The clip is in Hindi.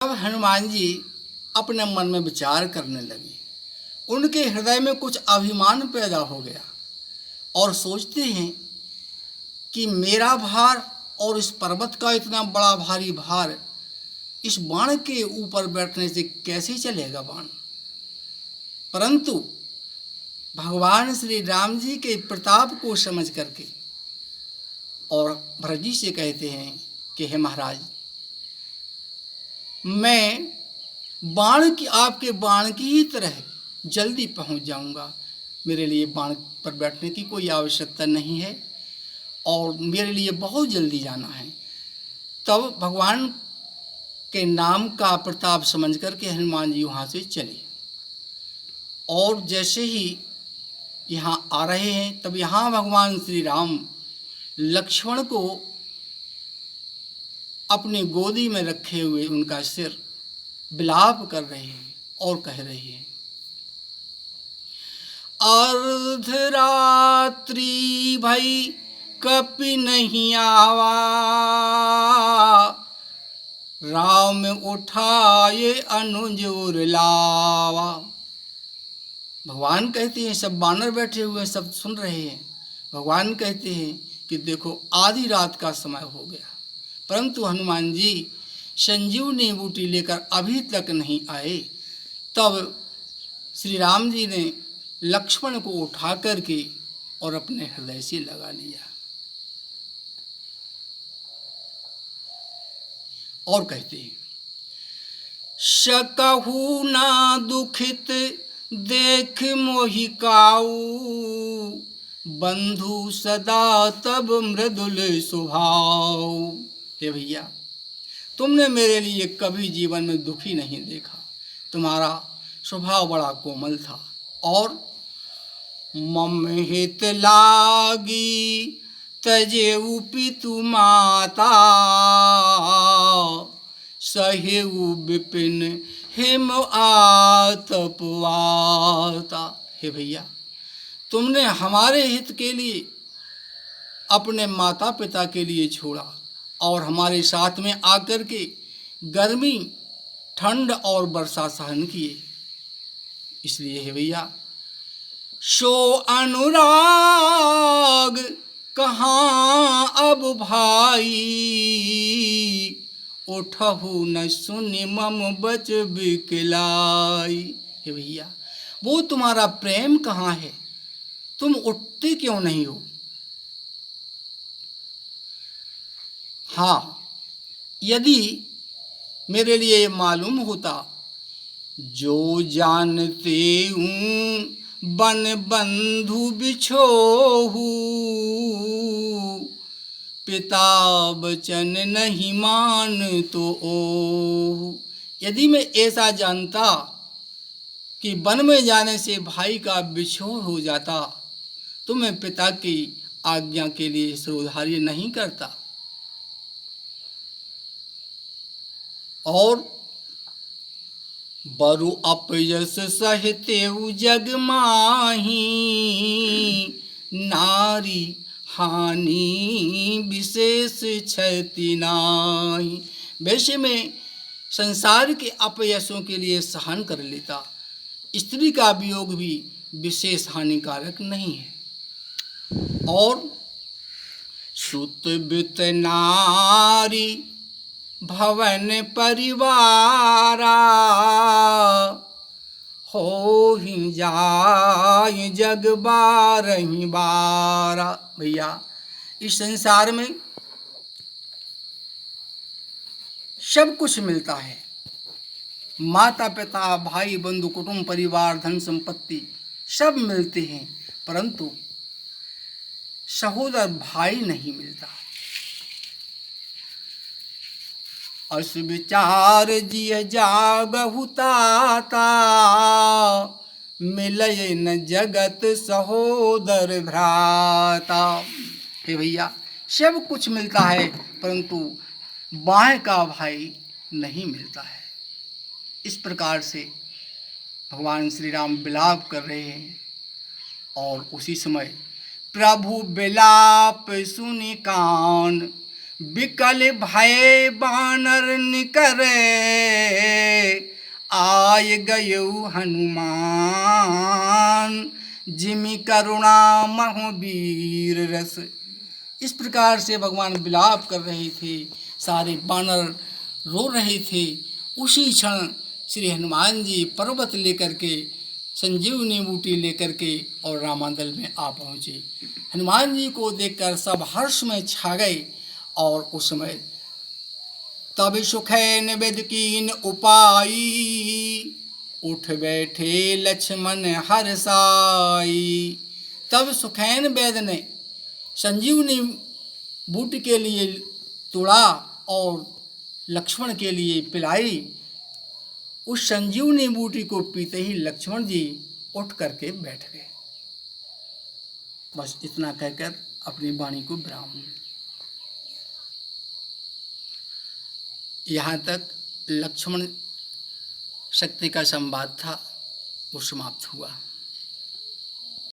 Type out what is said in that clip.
अब हनुमान जी अपने मन में विचार करने लगे। उनके हृदय में कुछ अभिमान पैदा हो गया और सोचते हैं कि मेरा भार और इस पर्वत का इतना बड़ा भारी भार इस बाण के ऊपर बैठने से कैसे चलेगा बाण। परंतु भगवान श्री राम जी के प्रताप को समझ करके और भरत जी से कहते हैं कि हे महाराज, मैं आपके बाण की ही तरह जल्दी पहुंच जाऊंगा। मेरे लिए बाण पर बैठने की कोई आवश्यकता नहीं है और मेरे लिए बहुत जल्दी जाना है। तब भगवान के नाम का प्रताप समझ करके हनुमान जी वहाँ से चले और जैसे ही यहाँ आ रहे हैं तब यहाँ भगवान श्री राम लक्ष्मण को अपनी गोदी में रखे हुए उनका सिर विलाप कर रहे हैं और कह रहे हैं, अर्धरात्रि भई कपि नहीं आवा, राम उठाए अनुज उर लावा। भगवान कहते हैं, सब बानर बैठे हुए सब सुन रहे हैं। भगवान कहते हैं कि देखो आधी रात का समय हो गया, परंतु हनुमान जी संजीवनी बूटी लेकर अभी तक नहीं आए। तब श्री राम जी ने लक्ष्मण को उठा करके और अपने हृदय से लगा लिया और कहते हैं, सकहु ना दुखित देख मोहि काऊ, बंधु सदा तब मृदुल स्वभाव। हे भैया, तुमने मेरे लिए कभी जीवन में दुखी नहीं देखा। तुम्हारा स्वभाव बड़ा कोमल था और मम हित लागी तजेऊ पितु माता, सहेऊ विपिन हिम आतपवाता। हे भैया, तुमने हमारे हित के लिए अपने माता पिता के लिए छोड़ा और हमारे साथ में आकर के गर्मी, ठंड और वर्षा सहन किए। इसलिए हे भैया, सो अनुराग कहाँ अब भाई, उठहु न सुनि मम बच बिकलाई। हे भैया, वो तुम्हारा प्रेम कहाँ है? तुम उठते क्यों नहीं हो? हाँ, यदि मेरे लिए मालूम होता, जो जानते हूँ बन बंधु बिछोहू, पिता बचन नहीं मान तो ओहू। यदि मैं ऐसा जानता कि वन में जाने से भाई का बिछोह हो जाता तो मैं पिता की आज्ञा के लिए सिरोधार्य नहीं करता। और बरु अपयस सहितेउ जग माही, नारी हानि विशेष क्षति नाही। वैसे में संसार के अपयसों के लिए सहन कर लेता, स्त्री का वियोग भी विशेष हानिकारक नहीं है। और सुत बित नारी भवन परिवारा, हो ही जाय जग बारही बारा। भैया, इस संसार में सब कुछ मिलता है, माता पिता, भाई बंधु, कुटुंब, परिवार, धन संपत्ति सब मिलते हैं, परंतु सहोदर भाई नहीं मिलता। अस विचार जिय जागहु ताता, मिलय न जगत सहोदर भ्राता। हे भैया, सब कुछ मिलता है परंतु बाएं का भाई नहीं मिलता है। इस प्रकार से भगवान श्री राम विलाप कर रहे हैं और उसी समय प्रभु विलाप सुनि कान, विकल भय बानर निकरे, आय गयऊ हनुमान, जिमि करुणा महावीर रस। इस प्रकार से भगवान विलाप कर रहे थे, सारे बानर रो रहे थे। उसी क्षण श्री हनुमान जी पर्वत लेकर के, संजीवनी बूटी लेकर के और रामांदल में आ पहुँचे। हनुमान जी को देखकर सब हर्ष में छा गए और उस समय तब सुखैन वेद कीन उपाई, उठ बैठे लक्ष्मण हर्षाई। तब सुखैन वेद ने संजीवनी बूटी के लिए तोड़ा और लक्ष्मण के लिए पिलाई। उस संजीवनी बूटी को पीते ही लक्ष्मण जी उठ करके बैठ गए। बस इतना कहकर अपनी वाणी को विराम दिया। यहाँ तक लक्ष्मण शक्ति का संवाद था, वो समाप्त हुआ।